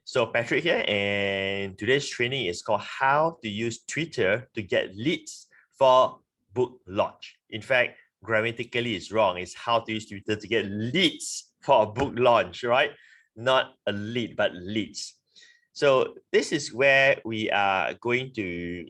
So Patrick here, and today's training is called How to Use Twitter to Get Leads for Book Launch. In fact, grammatically it's wrong. It's how to use Twitter to get leads for a book launch, right? Not a lead, but leads. So this is where we are going to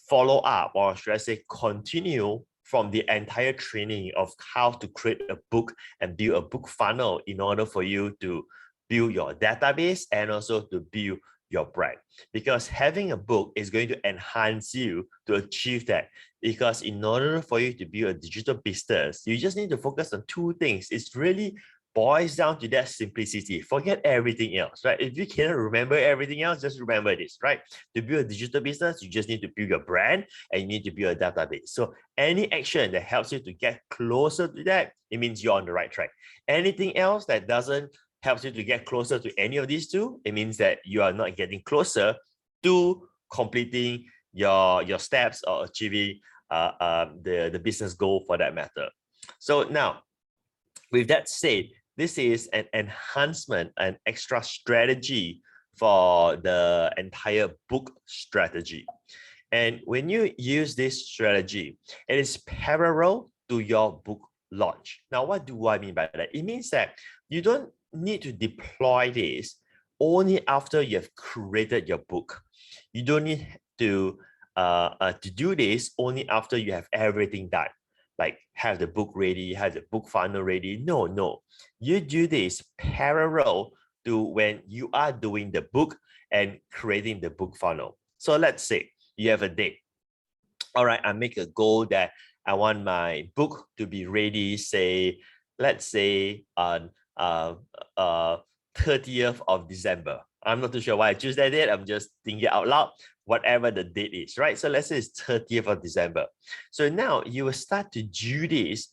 follow up, or should I say continue from the entire training of how to create a book and build a book funnel in order for you to build your database and also to build your brand. Because having a book is going to enhance you to achieve that. Because in order for you to build a digital business, you just need to focus on two things. It's really boils down to that simplicity. Forget everything else, right? If you cannot remember everything else, just remember this, right? To build a digital business, you just need to build your brand and you need to build a database. So any action that helps you to get closer to that, it means you're on the right track. Anything else that doesn't help you to get closer to any of these two, it means that you are not getting closer to completing your steps or achieving the business goal for that matter. So now, with that said, this is an enhancement, an extra strategy for the entire book strategy. And when you use this strategy, it is parallel to your book launch. Now, what do I mean by that? It means that you don't need to deploy this only after you have created your book. You don't need to do this only after you have everything done, like have the book ready, have the book funnel ready. No. You do this parallel to when you are doing the book and creating the book funnel. So let's say you have a date. All right, I make a goal that I want my book to be ready, say, let's say on 30th of December. I'm not too sure why I choose that date. I'm just thinking out loud, whatever the date is, right? So let's say it's 30th of December. So now you will start to do this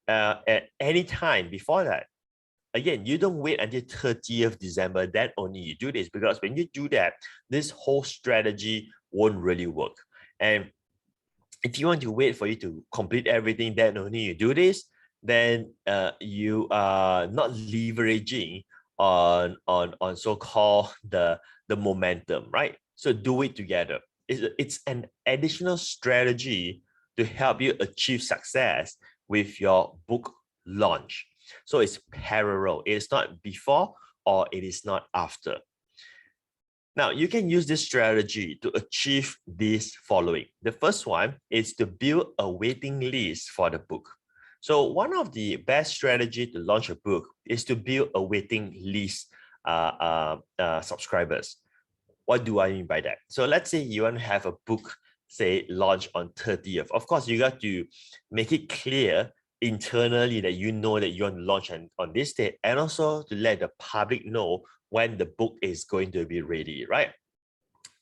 at any time before that. Again, you don't wait until 30th December, then only you do this, because when you do that, this whole strategy won't really work. And if you want to wait for you to complete everything, then only you do this, then you are not leveraging on so-called the momentum, right? So do it together. It's an additional strategy to help you achieve success with your book launch. So it's parallel. It is not before or it is not after. Now, you can use this strategy to achieve this following. The first one is to build a waiting list for the book. So one of the best strategy to launch a book is to build a waiting list subscribers. What do I mean by that? So let's say you want to have a book, say, launch on 30th. Of course, you got to make it clear internally that you know that you want to launch on this date, and also to let the public know when the book is going to be ready, right?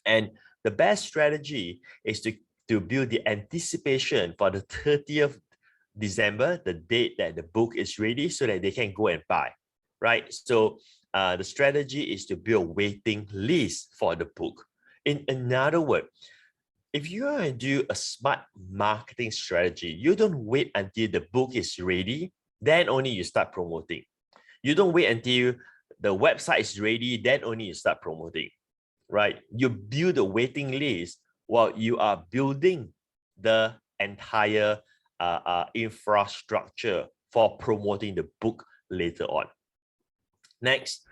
And the best strategy is to build the anticipation for the 30th December, the date that the book is ready, so that they can go and buy, right? So the strategy is to build a waiting list for the book. In another word, if you want to do a smart marketing strategy, you don't wait until the book is ready, then only you start promoting. You don't wait until the website is ready, then only you start promoting, right? You build a waiting list while you are building the entire infrastructure for promoting the book later on. Next,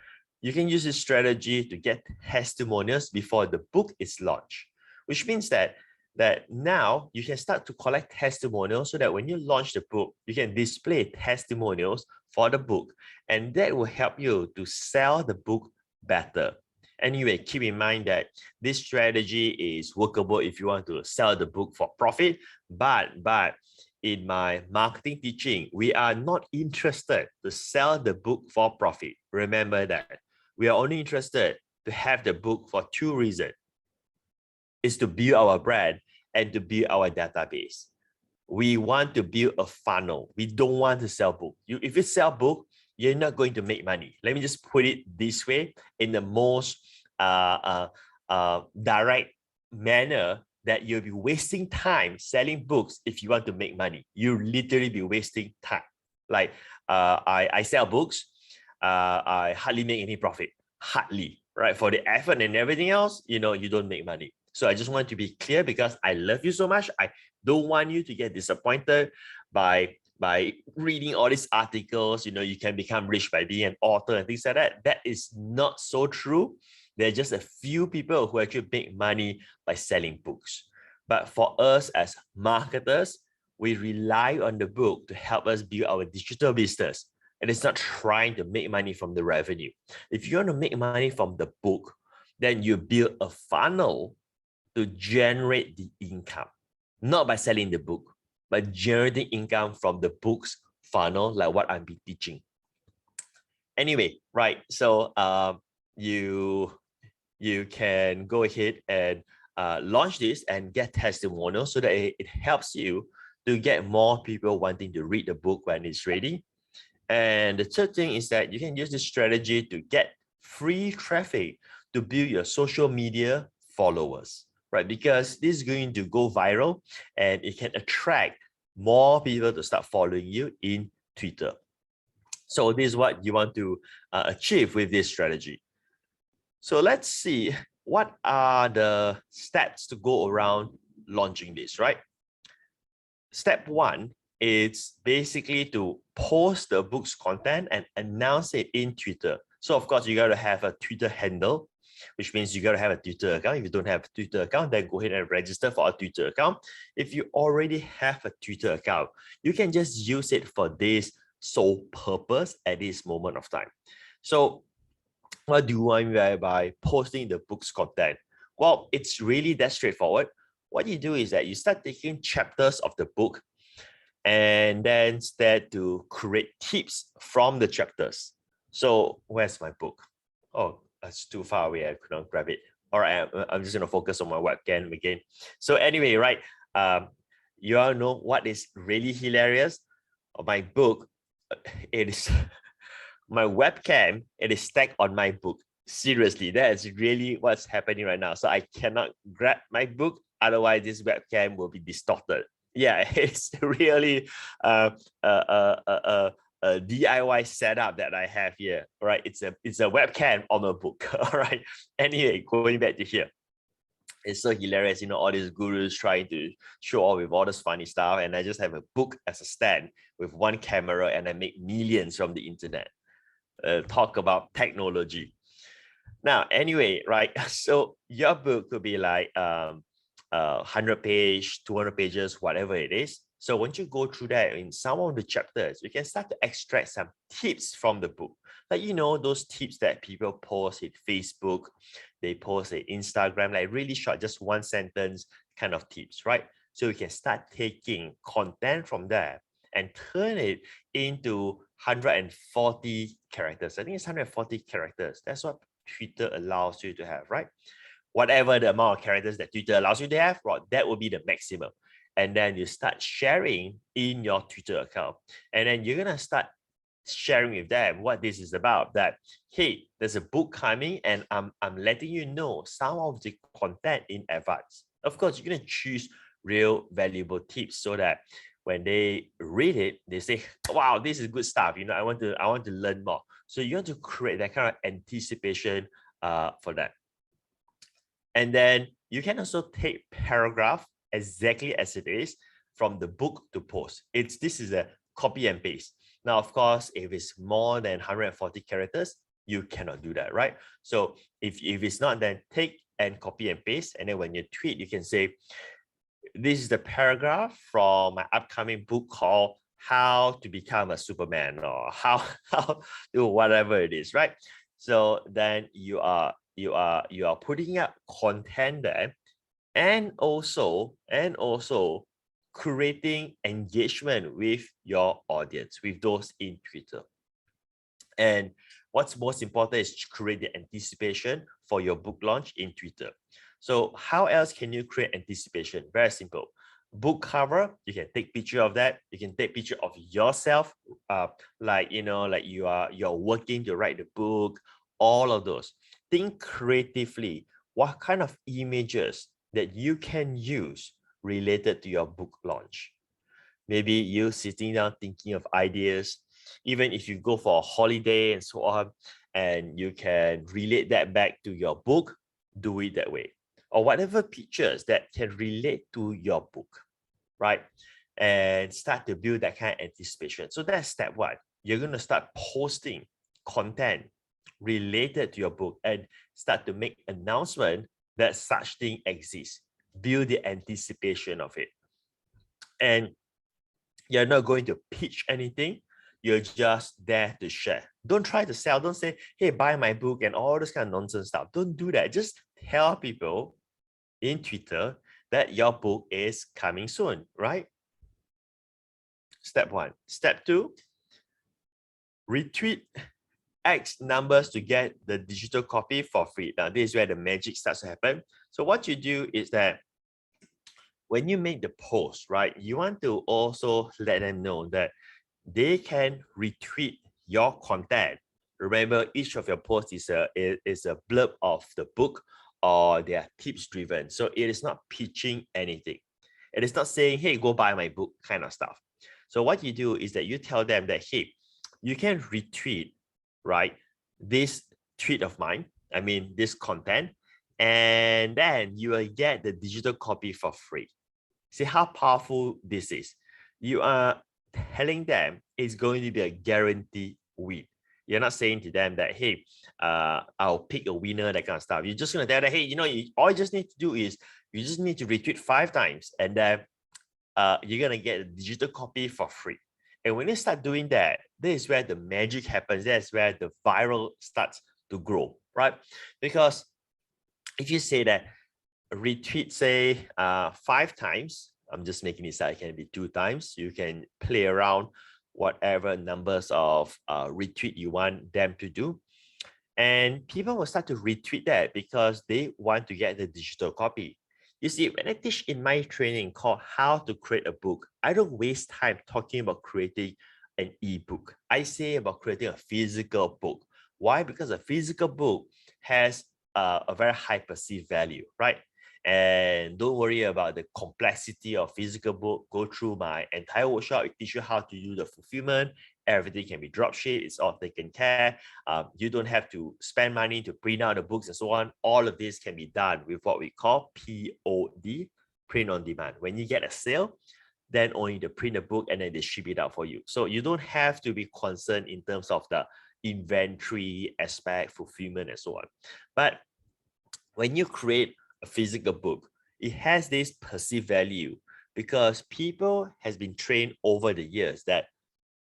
you can use this strategy to get testimonials before the book is launched, which means that now you can start to collect testimonials so that when you launch the book, you can display testimonials for the book, and that will help you to sell the book better. Anyway, keep in mind that this strategy is workable if you want to sell the book for profit, but in my marketing teaching, we are not interested to sell the book for profit. Remember that. We are only interested to have the book for two reasons. Is to build our brand and to build our database. We want to build a funnel. We don't want to sell book. If you sell book, you're not going to make money. Let me just put it this way in the most direct manner, that you'll be wasting time selling books if you want to make money. You literally be wasting time. Like I sell books, I hardly make any profit, hardly, right? For the effort and everything else, you don't make money. So I just want to be clear because I love you so much. I don't want you to get disappointed by reading all these articles. You can become rich by being an author and things like that. That is not so true. There are just a few people who actually make money by selling books. But for us as marketers, we rely on the book to help us build our digital business. And it's not trying to make money from the revenue. If you want to make money from the book, then you build a funnel to generate the income, not by selling the book, but generating income from the book's funnel, like what I've been teaching. Anyway, right? So you can go ahead and launch this and get testimonials so that it helps you to get more people wanting to read the book when it's ready. And the third thing is that you can use this strategy to get free traffic to build your social media followers, right? Because this is going to go viral and it can attract more people to start following you in Twitter. So this is what you want to achieve with this strategy. So let's see, what are the steps to go around launching this, right? Step one is basically to post the book's content and announce it in Twitter. So of course, you got to have a Twitter handle, which means you got to have a Twitter account. If you don't have a Twitter account, then go ahead and register for a Twitter account. If you already have a Twitter account, you can just use it for this sole purpose at this moment of time. So what do I mean by posting the book's content? Well, it's really that straightforward. What you do is that you start taking chapters of the book and then start to create tips from the chapters. So where's my book? Oh, that's too far away. I could not grab it. All right, I'm just going to focus on my webcam again. So anyway, right, you all know what is really hilarious? My book, it is my webcam, it is stacked on my book. Seriously, that is really what's happening right now. So I cannot grab my book, otherwise this webcam will be distorted. Yeah, it's really a DIY setup that I have here. All right, it's a webcam on a book. All right. Anyway, going back to here. It's so hilarious, all these gurus trying to show off with all this funny stuff, and I just have a book as a stand with one camera, and I make millions from the internet. Talk about technology. Now, anyway, right? So your book could be like 100 page, 200 pages, whatever it is. So once you go through that in some of the chapters, you can start to extract some tips from the book. Like, those tips that people post in Facebook, they post in Instagram, like really short, just one sentence kind of tips, right? So you can start taking content from there and turn it into 140 characters. I think it's 140 characters. That's what Twitter allows you to have, right? Whatever the amount of characters that Twitter allows you to have, right, that will be the maximum. And then you start sharing in your Twitter account. And then you're going to start sharing with them what this is about, that, hey, there's a book coming and I'm letting you know some of the content in advance. Of course, you're going to choose real valuable tips so that when they read it, they say, wow, this is good stuff. I want to learn more. So you want to create that kind of anticipation for that. And then you can also take paragraph exactly as it is from the book to post. This is a copy and paste. Now, of course, if it's more than 140 characters, you cannot do that, right? So if it's not, then take and copy and paste. And then when you tweet, you can say, this is the paragraph from my upcoming book called How to Become a Superman, or how to whatever it is, right? So then you are putting up content there, and also creating engagement with your audience, with those in Twitter. And what's most important is to create the anticipation for your book launch in Twitter. So how else can you create anticipation? Very simple. Book cover, you can take picture of that. You can take picture of yourself, like you're working to write the book, all of those. Think creatively. What kind of images that you can use related to your book launch? Maybe you sitting down thinking of ideas. Even if you go for a holiday and so on, and you can relate that back to your book, do it that way. Or whatever pictures that can relate to your book, right? And start to build that kind of anticipation. So that's step one. You're going to start posting content related to your book and start to make announcement that such thing exists. Build the anticipation of it. And you're not going to pitch anything. You're just there to share. Don't try to sell. Don't say, hey, buy my book and all this kind of nonsense stuff. Don't do that. Just tell people in Twitter that your book is coming soon, right? Step one. Step two, retweet X numbers to get the digital copy for free. Now, this is where the magic starts to happen. So what you do is that when you make the post, right, you want to also let them know that they can retweet your content. Remember, each of your posts is a blurb of the book, or they are tips driven. So it is not pitching anything. It is not saying, hey, go buy my book kind of stuff. So what you do is that you tell them that, hey, you can retweet, right, this tweet of mine, I mean, this content, and then you will get the digital copy for free. See how powerful this is. You are telling them it's going to be a guaranteed win. You're not saying to them that, hey, I'll pick a winner, that kind of stuff. You're just going to tell them, hey, you know, all you just need to do is you just need to retweet 5 times, and then you're going to get a digital copy for free. And when you start doing that, this is where the magic happens. That's where the viral starts to grow, right? Because if you say that retweet, say 5 times, I'm just making this out, it can be 2 times. You can play around whatever numbers of retweet you want them to do. And people will start to retweet that because they want to get the digital copy. You see, when I teach in my training called How to Create a Book, I don't waste time talking about creating an ebook. I say about creating a physical book. Why? Because a physical book has a very high perceived value, right? And don't worry about the complexity of physical book. Go through my entire workshop. It teach you how to do the fulfillment. Everything can be drop shipped. It's all taken care. You don't have to spend money to print out the books and so on. All of this can be done with what we call POD, print on demand. When you get a sale, then only they print the book and then they ship it out for you. So you don't have to be concerned in terms of the inventory aspect, fulfillment, and so on. But when you create a physical book, it has this perceived value because people has been trained over the years that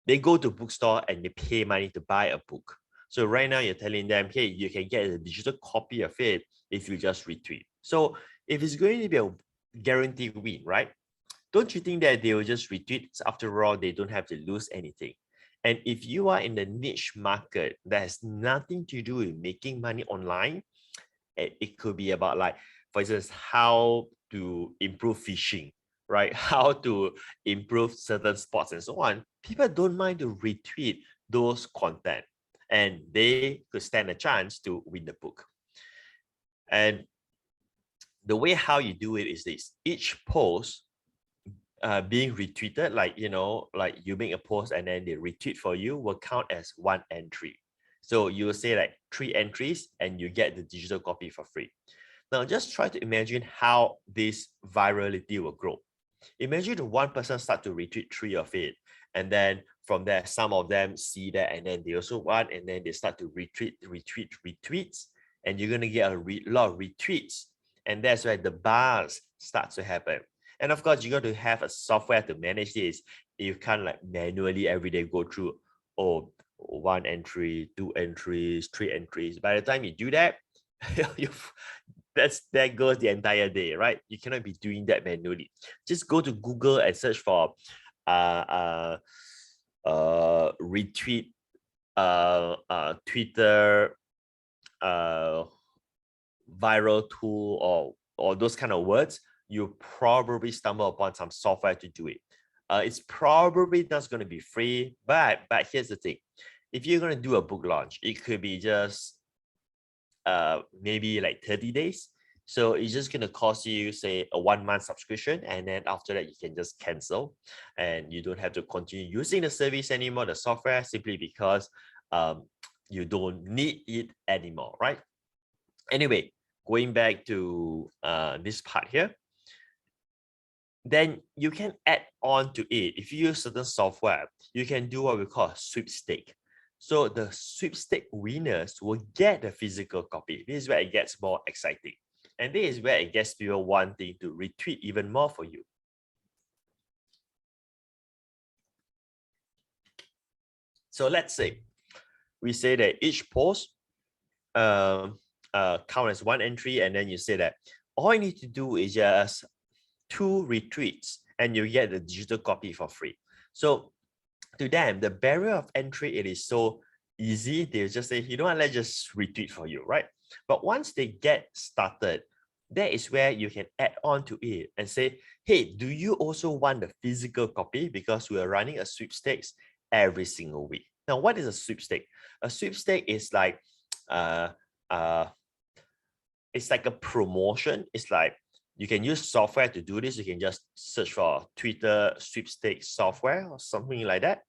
they go to bookstore and they pay money to buy a book. So right now you're telling them, hey, you can get a digital copy of it if you just retweet. So if it's going to be a guaranteed win, right? Don't you think that they will just retweet? After all, they don't have to lose anything. And if you are in the niche market that has nothing to do with making money online, it could be about, like, for instance, how to improve fishing, right? How to improve certain sports and so on. People don't mind to retweet those content and they could stand a chance to win the book. And the way how you do it is this: each post being retweeted, like, you know, like you make a post and then they retweet for you, will count as 1 entry. So you will say like 3 entries and you get the digital copy for free. Now just try to imagine how this virality will grow. Imagine the one person start to retweet 3 of it, and then from there some of them see that and then they also want, and then they start to retweets, and you're going to get a lot of retweets, and that's where the buzz starts to happen. And of course, you got to have a software to manage this. You can't like manually every day go through, oh, 1 entry, 2 entries, 3 entries. By the time you do that, that goes the entire day, right? You cannot be doing that manually. Just go to Google and search for retweet Twitter viral tool or those kind of words. You probably stumble upon some software to do it. It's probably not going to be free, but here's the thing: if you're going to do a book launch, it could be just maybe like 30 days. So it's just going to cost you, say, a 1-month subscription. And then after that, you can just cancel and you don't have to continue using the service anymore, the software, simply because you don't need it anymore, right? Anyway, going back to this part here, then you can add on to it. If you use certain software, you can do what we call a sweepstake. So the sweepstake winners will get the physical copy. This is where it gets more exciting. And this is where it gets people wanting to retweet even more for you. So let's say we say that each post count as one entry, and then you say that all you need to do is just 2 retweets and you get the digital copy for free. So to them, the barrier of entry, it is so easy. They'll just say, you know what, let's just retweet for you, right? But once they get started, that is where you can add on to it and say, hey, do you also want the physical copy? Because we are running a sweepstakes every single week. Now, what is a sweepstake? A sweepstake is like, it's like a promotion. It's like you can use software to do this. You can just search for Twitter sweepstakes software or something like that.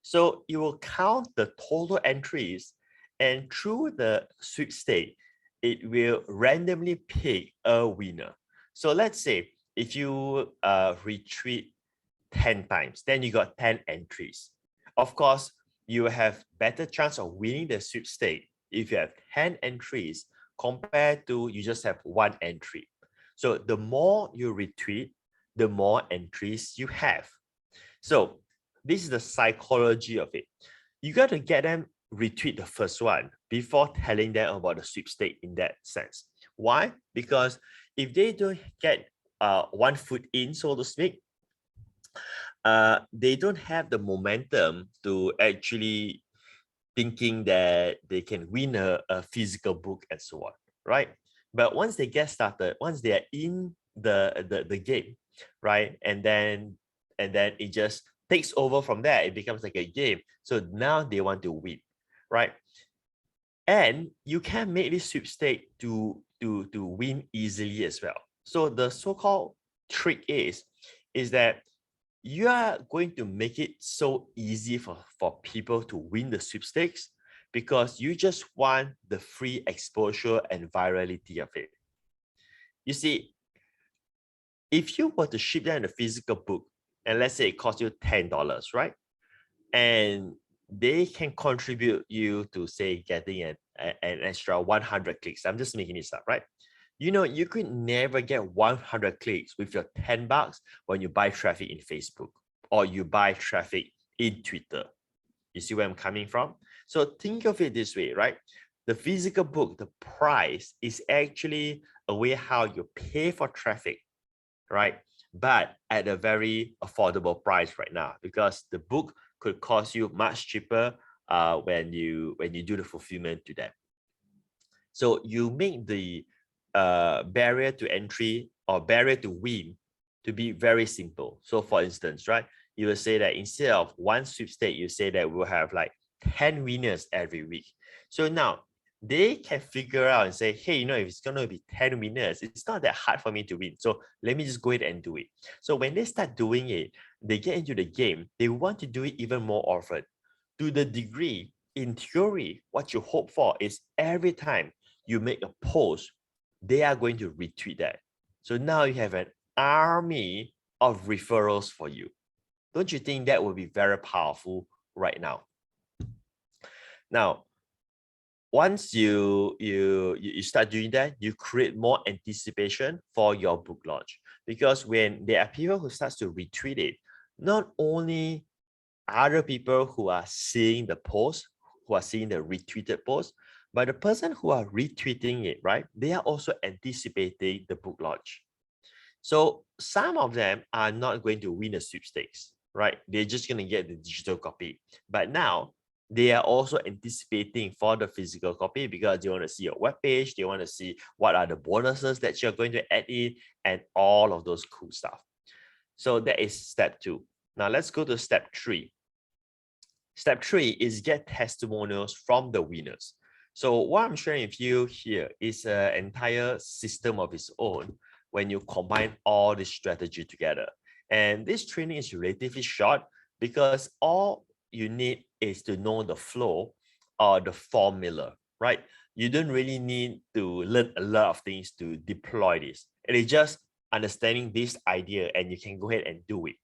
So you will count the total entries, and through the sweepstake, it will randomly pick a winner. So let's say if you retweet 10 times, then you got 10 entries. Of course, you have better chance of winning the sweepstake if you have 10 entries compared to you just have 1 entry. So the more you retweet, the more entries you have. So this is the psychology of it. You got to get them retweet the first one before telling them about the sweepstake in that sense. Why? Because if they don't get 1 foot in, so to speak, they don't have the momentum to actually thinking that they can win a physical book and so on, right? But once they get started, once they are in the game, right, and then it just takes over from there. It becomes like a game. So now they want to win, right? And you can make this sweepstake to win easily as well. So the so-called trick is that you are going to make it so easy for people to win the sweepstakes because you just want the free exposure and virality of it. You see, if you were to ship them a physical book, and let's say it costs you $10, right? And they can contribute you to, say, getting an extra 100 clicks. I'm just making this up, right? You know, you could never get 100 clicks with your $10 when you buy traffic in Facebook or you buy traffic in Twitter. You see where I'm coming from? So think of it this way, right? The physical book, the price is actually a way how you pay for traffic, right? But at a very affordable price right now, because the book could cost you much cheaper when you do the fulfillment to them. So you make the barrier to entry or barrier to win to be very simple. So for instance, right, you will say that instead of 1 sweepstake, you say that we'll have like 10 winners every week. So now they can figure out and say, hey, you know, if it's going to be 10 winners, it's not that hard for me to win. So let me just go ahead and do it. So when they start doing it, they get into the game, they want to do it even more often. To the degree, in theory, what you hope for is every time you make a post, they are going to retweet that. So now you have an army of referrals for you. Don't you think that would be very powerful right now? Now, once you start doing that, you create more anticipation for your book launch. Because when there are people who start to retweet it, not only other people who are seeing the post, who are seeing the retweeted post, but the person who are retweeting it, right? They are also anticipating the book launch. So some of them are not going to win the sweepstakes, right? They're just going to get the digital copy. But now they are also anticipating for the physical copy because they want to see your webpage. They want to see what are the bonuses that you're going to add in and all of those cool stuff. So that is step 2. Now let's go to step 3. Step 3 is get testimonials from the winners. So what I'm sharing with you here is an entire system of its own when you combine all this strategy together. And this training is relatively short because all you need is to know the flow or the formula, right? You don't really need to learn a lot of things to deploy this. It is just understanding this idea and you can go ahead and do it.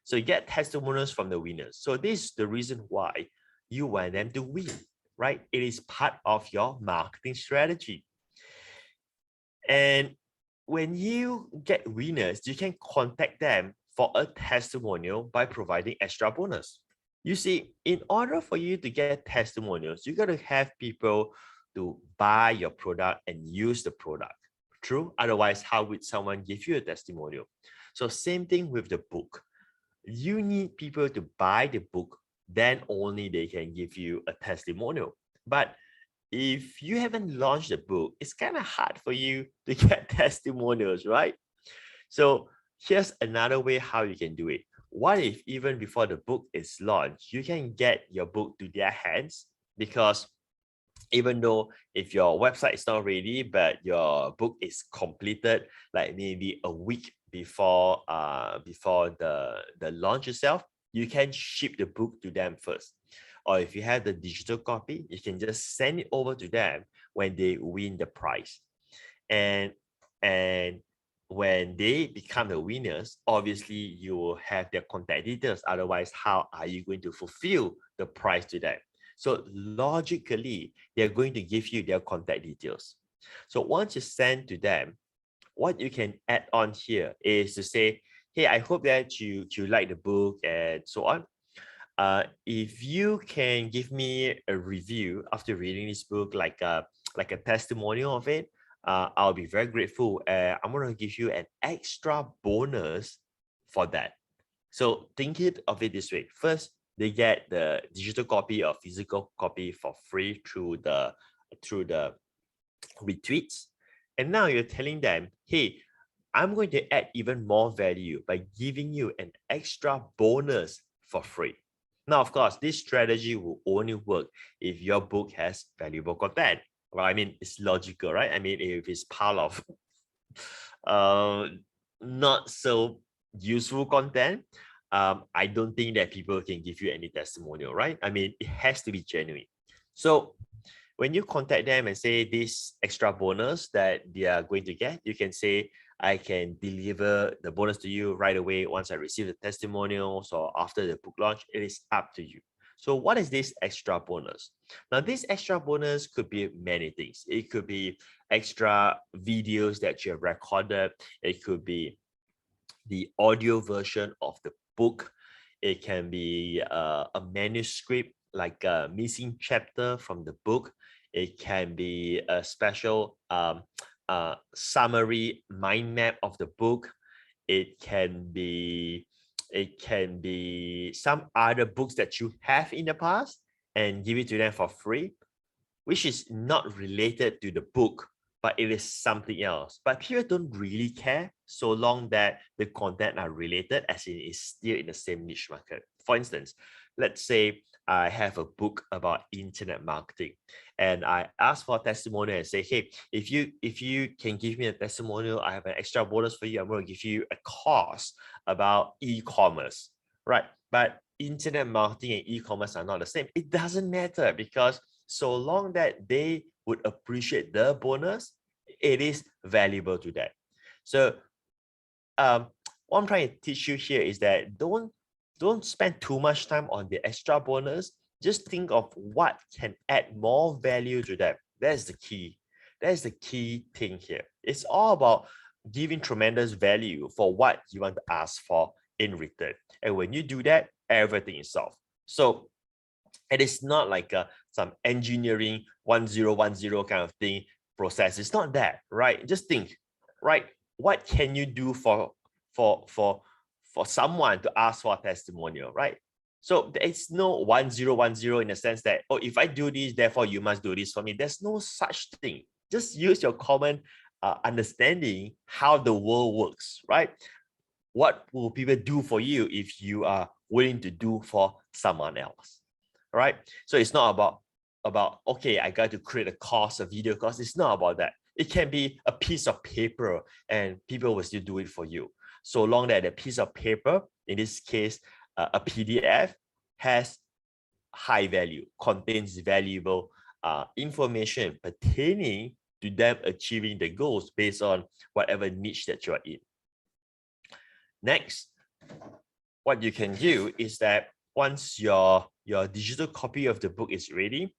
So you get testimonials from the winners. So this is the reason why you want them to win, right? It is part of your marketing strategy. And when you get winners, you can contact them for a testimonial by providing extra bonus. You see, in order for you to get testimonials, you got to have people to buy your product and use the product. True? Otherwise, how would someone give you a testimonial? So same thing with the book. You need people to buy the book, then only they can give you a testimonial. But if you haven't launched the book, it's kind of hard for you to get testimonials, right? So here's another way how you can do it. What if even before the book is launched, you can get your book to their hands? Because even though if your website is not ready, but your book is completed, like maybe a week before the launch itself, you can ship the book to them first. Or if you have the digital copy, you can just send it over to them when they win the prize. And when they become the winners, obviously you will have their contact details. Otherwise, how are you going to fulfill the prize to them? So logically, they're going to give you their contact details. So once you send to them, what you can add on here is to say, hey, I hope that you like the book and so on. If you can give me a review after reading this book, like a testimonial of it, I'll be very grateful. I'm going to give you an extra bonus for that. So think of it this way. First, they get the digital copy or physical copy for free through the retweets. And now you're telling them, hey, I'm going to add even more value by giving you an extra bonus for free. Now, of course, this strategy will only work if your book has valuable content. Well, I mean, it's logical, right? I mean, if it's part of not so useful content, I don't think that people can give you any testimonial, right? I mean, it has to be genuine. So when you contact them and say this extra bonus that they are going to get, you can say, I can deliver the bonus to you right away once I receive the testimonials or after the book launch. It is up to you. So what is this extra bonus? Now, this extra bonus could be many things. It could be extra videos that you have recorded. It could be the audio version of the book. It can be a manuscript, like a missing chapter from the book. It can be a special summary mind map of the book. It can be some other books that you have in the past and give it to them for free, which is not related to the book, but it is something else. But people don't really care so long that the content are related, as in it's still in the same niche market. For instance, let's say I have a book about internet marketing and I ask for a testimonial and say, hey, if you can give me a testimonial, I have an extra bonus for you. I'm going to give you a course about e-commerce, right? But internet marketing and e-commerce are not the same. It doesn't matter because so long that they would appreciate the bonus, it is valuable to them. So what I'm trying to teach you here is that don't spend too much time on the extra bonus. Just think of what can add more value to them. That's the key. That's the key thing here. It's all about giving tremendous value for what you want to ask for in return. And when you do that, everything is solved. So it is not like some engineering 1010 kind of thing process. It's not that, right? Just think, right? What can you do for someone to ask for a testimonial, right? So it's no 1010 in the sense that, oh, if I do this, therefore you must do this for me. There's no such thing. Just use your common understanding how the world works, right? What will people do for you if you are willing to do for someone else? Right? So it's not about about, okay, I got to create a course, a video course. It's not about that. It can be a piece of paper and people will still do it for you. So long that the piece of paper, in this case, a PDF, has high value, contains valuable information pertaining to them achieving the goals based on whatever niche that you're in. Next, what you can do is that once your digital copy of the book is ready,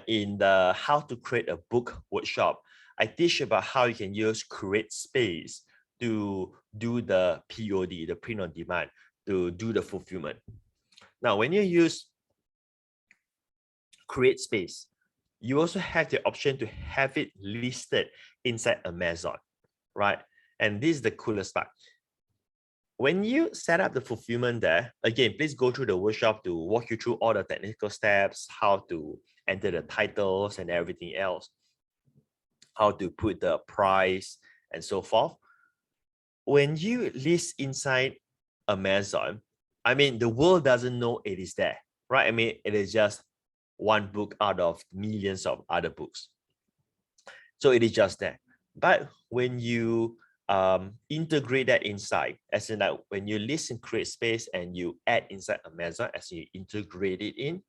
in the how to create a book workshop, I teach about how you can use Create Space to do the POD, the print on demand, to do the fulfillment. Now, when you use Create Space, you also have the option to have it listed inside Amazon, right? And this is the coolest part. When you set up the fulfillment there, again, please go through the workshop to walk you through all the technical steps, how to enter the titles and everything else, how to put the price and so forth. When you list inside Amazon, I mean, the world doesn't know it is there, right? I mean, it is just one book out of millions of other books. So it is just there. But when you integrate that inside, as in like when you list in Create Space and you add inside Amazon, as you integrate it in,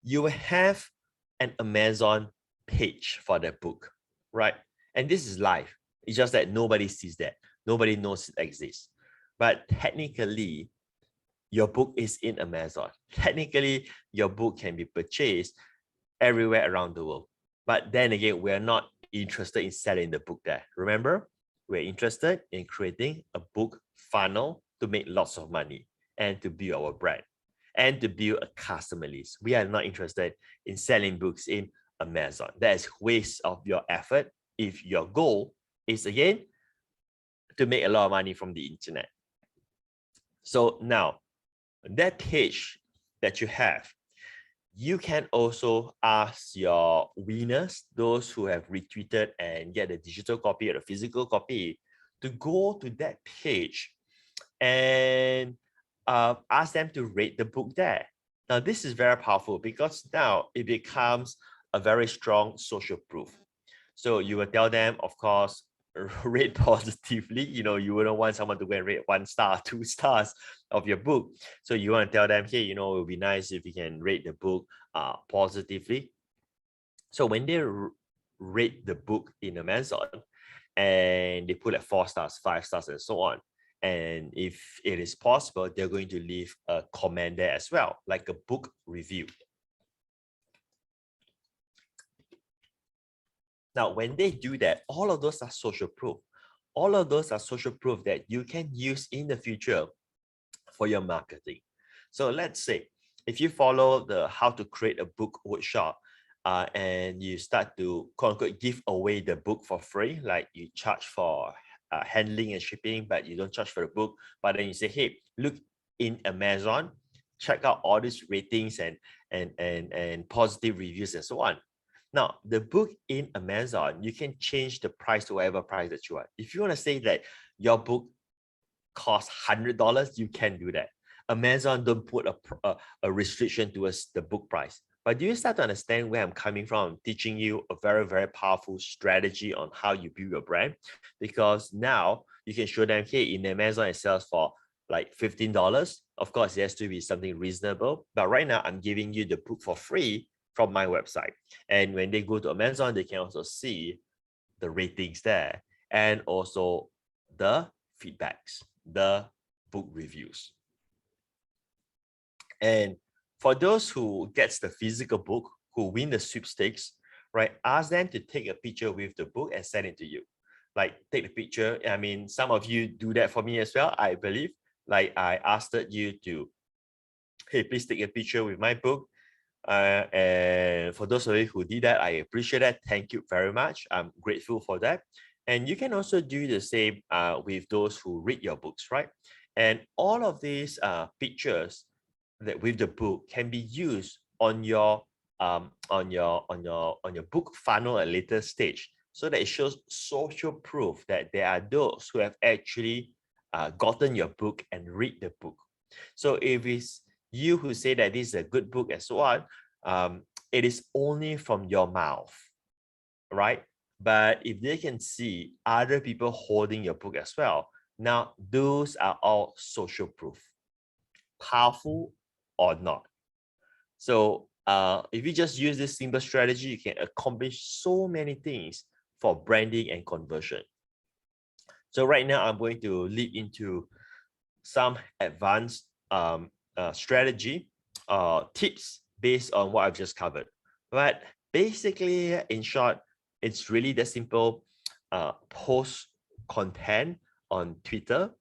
you will have an Amazon page for the book, right? And this is live. It's just that nobody sees that. Nobody knows it exists. But technically, your book is in Amazon. Technically, your book can be purchased everywhere around the world. But then again, we're not interested in selling the book there. Remember, we're interested in creating a book funnel to make lots of money and to build our brand and to build a customer list. We are not interested in selling books in Amazon. That is waste of your effort if your goal is, again, to make a lot of money from the internet. So now, that page that you have, you can also ask your winners, those who have retweeted and get a digital copy or a physical copy, to go to that page and ask them to rate the book there. Now, this is very powerful because now it becomes a very strong social proof. So you will tell them, of course, rate positively. You know, you wouldn't want someone to go and rate 1 star, 2 stars of your book. So you want to tell them, hey, you know, it would be nice if you can rate the book positively. So when they rate the book in Amazon and they put like 4 stars, 5 stars, and so on, and if it is possible, they're going to leave a comment there as well, like a book review. Now, when they do that, all of those are social proof. All of those are social proof that you can use in the future for your marketing. So let's say if you follow the how to create a book workshop and you start to quote unquote give away the book for free, like you charge for handling and shipping, but you don't charge for the book. But then you say, hey, look in Amazon, check out all these ratings and positive reviews and so on. Now, the book in Amazon, you can change the price to whatever price that you want. If you want to say that your book costs $100, you can do that. Amazon don't put a restriction towards the book price. But do you start to understand where I'm coming from? I'm teaching you a very, very powerful strategy on how you build your brand. Because now you can show them, hey, in Amazon it sells for like $15. Of course, it has to be something reasonable. But right now, I'm giving you the book for free from my website. And when they go to Amazon, they can also see the ratings there and also the feedbacks, the book reviews. And for those who gets the physical book, who win the sweepstakes, right, ask them to take a picture with the book and send it to you. Like, take the picture. I mean, some of you do that for me as well, I believe. Like, I asked you to, hey, please take a picture with my book. And for those of you who did that, I appreciate that. Thank you very much. I'm grateful for that. And you can also do the same with those who read your books, right? And all of these pictures that with the book can be used on your book funnel at a later stage, so that it shows social proof that there are those who have actually gotten your book and read the book. So if it's you who say that this is a good book and so on, it is only from your mouth, right? But if they can see other people holding your book as well, now those are all social proof, powerful or not. So if you just use this simple strategy, you can accomplish so many things for branding and conversion. So right now, I'm going to lead into some advanced strategy tips based on what I've just covered. But basically, in short, it's really that simple. Post content on Twitter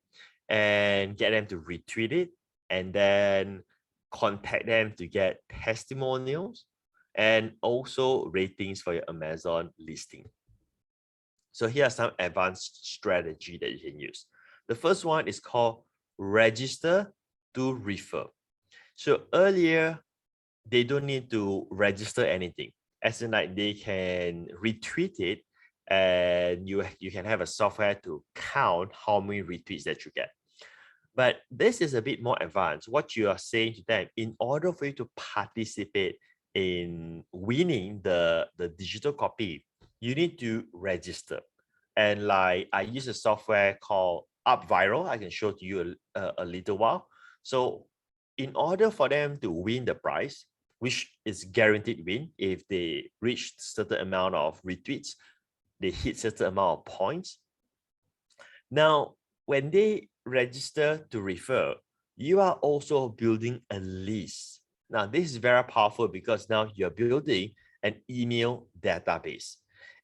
and get them to retweet it, and then contact them to get testimonials and also ratings for your Amazon listing. So here are some advanced strategy that you can use. The first one is called register to refer. So earlier, they don't need to register anything. As in, like, they can retweet it, and you can have a software to count how many retweets that you get. But this is a bit more advanced. What you are saying to them, in order for you to participate in winning the digital copy, you need to register. And like, I use a software called UpViral. I can show to you a little while. So in order for them to win the prize, which is guaranteed win, if they reach certain amount of retweets, they hit certain amount of points. Now, when they register to refer, you are also building a list. Now, this is very powerful because now you're building an email database.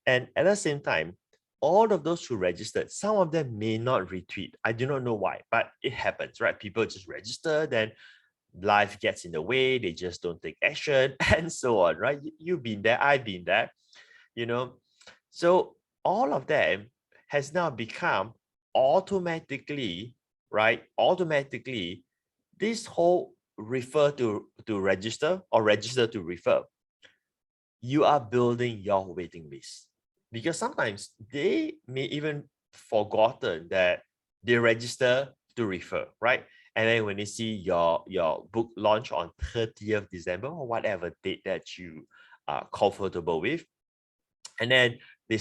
And at the same time, all of those who registered, some of them may not retweet. I do not know why, but it happens, right? People just register, then life gets in the way, they just don't take action, and so on, right? You've been there, I've been there, you know. So all of them has now become automatically, right? Automatically, this whole refer to register or register to refer, you are building your waiting list. Because sometimes they may even forgotten that they register to refer, right? And then when they see your book launch on 30th December or whatever date that you are comfortable with, and then they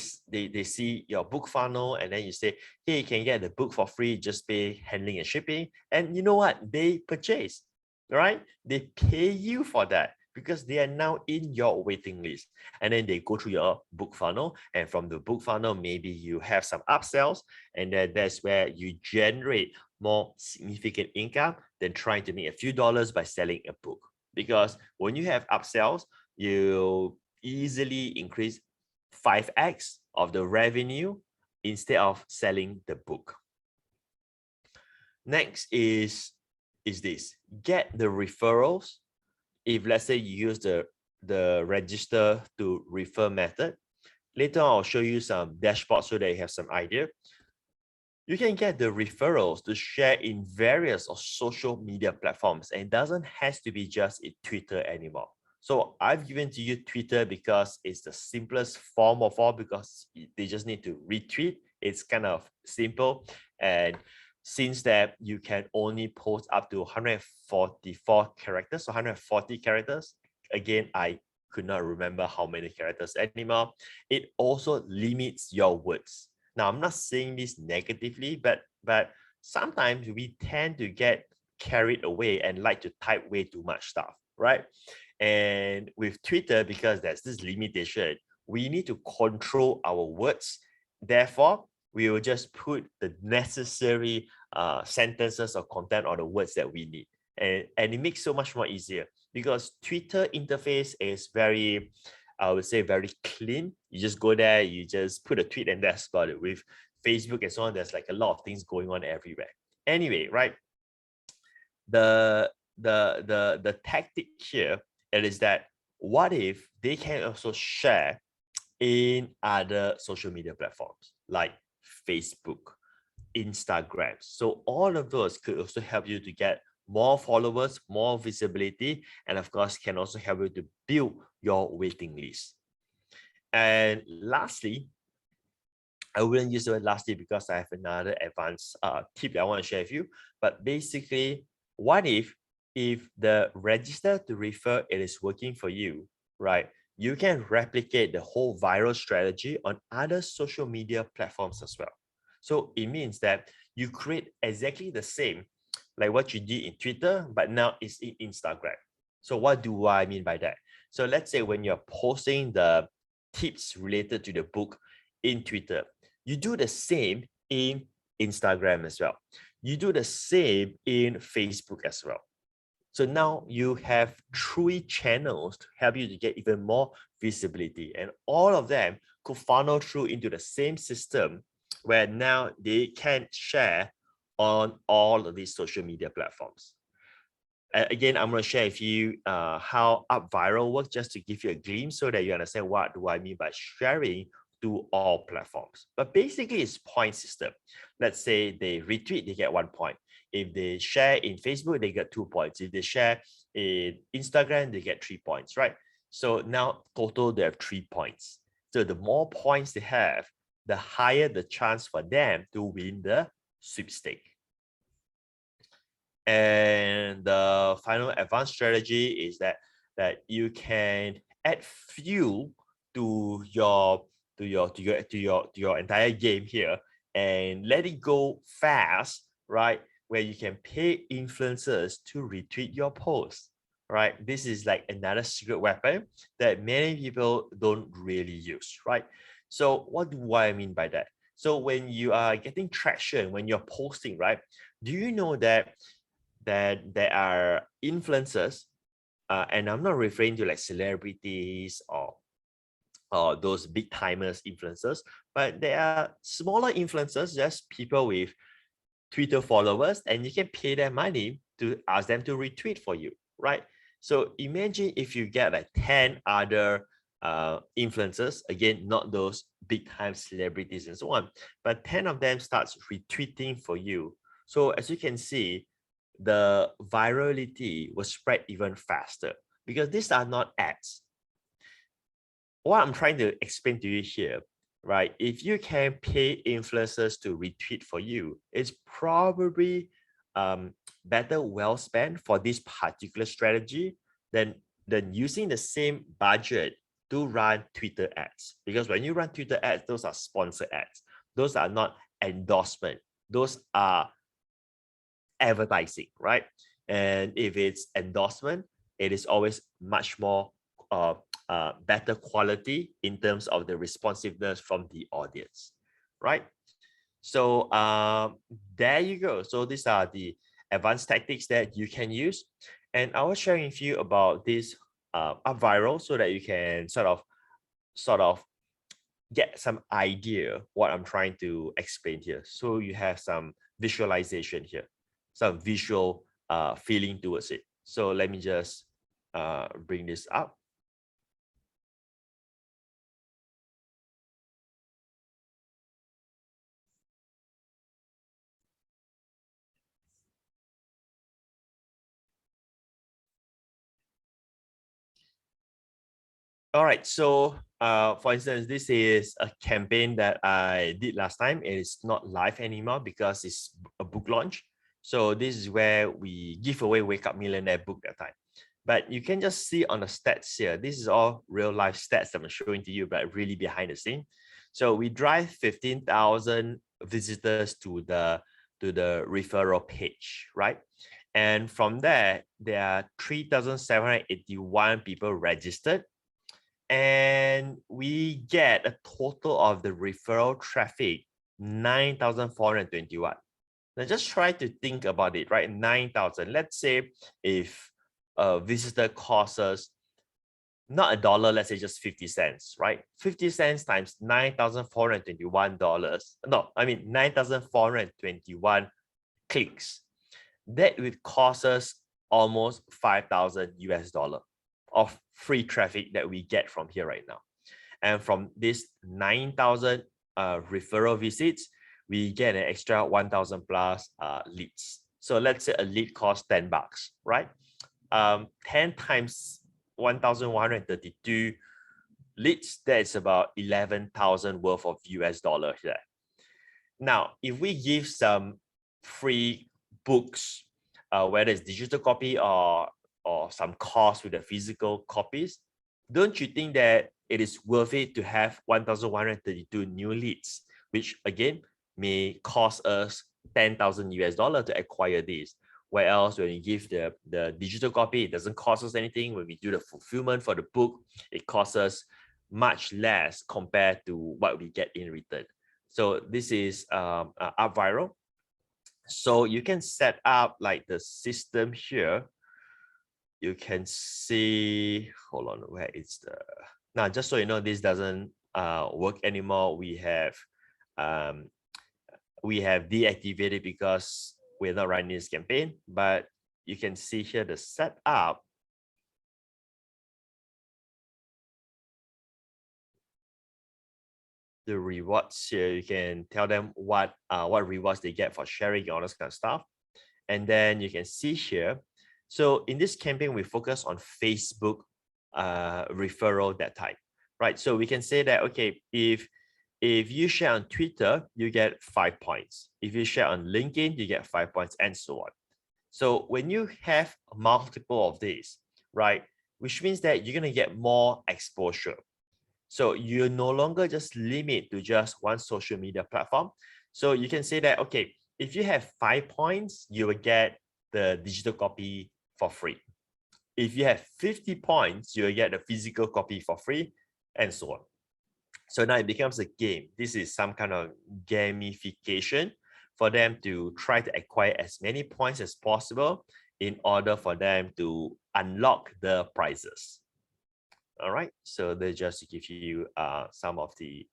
see your book funnel, and then you say, hey, you can get the book for free, just pay handling and shipping. And you know what? They purchase, right? They pay you for that because they are now in your waiting list. And then they go through your book funnel, and from the book funnel, maybe you have some upsells, and then that's where you generate more significant income than trying to make a few dollars by selling a book. Because when you have upsells, you easily increase 5x of the revenue instead of selling the book. Next is this: get the referrals. If let's say you use the register to refer method, later on I'll show you some dashboards so that you have some idea. You can get the referrals to share in various of social media platforms, and it doesn't have to be just in Twitter anymore. So I've given to you Twitter because it's the simplest form of all, because they just need to retweet. It's kind of simple. And since that you can only post up to 144 characters, so 140 characters. Again, I could not remember how many characters anymore. It also limits your words. Now, I'm not saying this negatively, but sometimes we tend to get carried away and like to type way too much stuff, right? And with Twitter, because there's this limitation, we need to control our words. Therefore, we will just put the necessary sentences or content or the words that we need. And it makes so much more easier because Twitter interface is very, I would say, very clean. You just go there, you just put a tweet, and that's about it. With Facebook and so on, there's like a lot of things going on everywhere. Anyway, right? The tactic here, it is that what if they can also share in other social media platforms like Facebook, Instagram. So all of those could also help you to get more followers, more visibility, and of course can also help you to build your waiting list. And lastly, I wouldn't use the word lastly because I have another advanced tip that I want to share with you. But basically, what if if the register to refer it is working for you, right? You can replicate the whole viral strategy on other social media platforms as well. So it means that you create exactly the same, like what you did in Twitter, but now it's in Instagram. So what do I mean by that? So let's say when you're posting the tips related to the book in Twitter, you do the same in Instagram as well. You do the same in Facebook as well. So now you have 3 channels to help you to get even more visibility, and all of them could funnel through into the same system where now they can share on all of these social media platforms. Again, I'm going to share with you how Up Viral works, just to give you a glimpse so that you understand what do I mean by sharing to all platforms. But basically, it's point system. Let's say they retweet, they get 1 point. If they share in Facebook, they get 2 points. If they share in Instagram, they get 3 points, right? So now total, they have 3 points. So the more points they have, the higher the chance for them to win the sweepstake. And the final advanced strategy is that you can add fuel to your entire game here and let it go fast, right? Where you can pay influencers to retweet your post, right? This is like another secret weapon that many people don't really use, right? So what do I mean by that? So when you are getting traction, when you're posting, right? Do you know that there are influencers, and I'm not referring to like celebrities or those big timers influencers, but there are smaller influencers, just people with Twitter followers, and you can pay them money to ask them to retweet for you, right? So imagine if you get like 10 other influencers, again, not those big time celebrities and so on, but 10 of them starts retweeting for you. So as you can see, the virality will spread even faster because these are not ads. What I'm trying to explain to you here, right? If you can pay influencers to retweet for you, it's probably better well spent for this particular strategy than using the same budget to run Twitter ads. Because when you run Twitter ads, those are sponsored ads. Those are not endorsement. Those are advertising, right? And if it's endorsement, it is always much more better quality in terms of the responsiveness from the audience, right? So there you go. So these are the advanced tactics that you can use. And I was sharing with you about this Up Viral so that you can sort of get some idea what I'm trying to explain here. So you have some visualization here, some visual feeling towards it. So let me just bring this up. All right, so for instance, this is a campaign that I did last time. It is not live anymore because it's a book launch. So this is where we give away Wake Up Millionaire book that time. But you can just see on the stats here. This is all real life stats that I'm showing to you, but really behind the scene. So we drive 15,000 visitors to the referral page, right? And from there are 3,781 people registered. And we get a total of the referral traffic, 9,421. Now just try to think about it, right? 9,000. Let's say if a visitor costs us not $1, let's say just 50 cents, right? 50 cents times $9,421. No, I mean 9,421 clicks. That would cost us almost 5,000 US dollar of free traffic that we get from here right now. And from this 9,000 referral visits, we get an extra 1,000 plus leads. So let's say a lead costs $10, right? 10 times 1,132 leads, that's about 11,000 worth of US dollar here. Now, if we give some free books whether it's digital copy or some cost with the physical copies, don't you think that it is worth it to have 1,132 new leads, which again may cost us 10,000 US dollar to acquire this? Where else, when you give the digital copy, it doesn't cost us anything. When we do the fulfillment for the book, it costs us much less compared to what we get in return. So this is up viral. So you can set up like the system here. You can see, hold on, where is the, now just so you know, this doesn't work anymore. We have deactivated because we're not running this campaign, but you can see here the setup. The rewards here, you can tell them what rewards they get for sharing all this kind of stuff. And then you can see here. So in this campaign, we focus on Facebook referral that type, right? So we can say that, okay, if you share on Twitter, you get 5 points. If you share on LinkedIn, you get 5 points, and so on. So when you have multiple of these, right, which means that you're going to get more exposure. So you no longer just limit to just one social media platform. So you can say that, okay, if you have 5 points, you will get the digital copy for free. If you have 50 points, you will get the physical copy for free, and so on. So now it becomes a game. This is some kind of gamification for them to try to acquire as many points as possible in order for them to unlock the prizes. All right, so they just give you some of the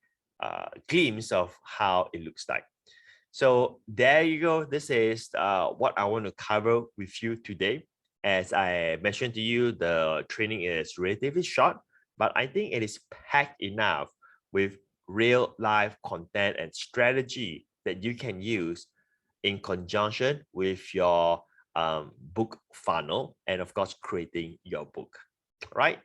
glimpse of how it looks like. So there you go. This is what I want to cover with you today. As I mentioned to you, the training is relatively short, but I think it is packed enough with real life content and strategy that you can use in conjunction with your book funnel and of course creating your book, right?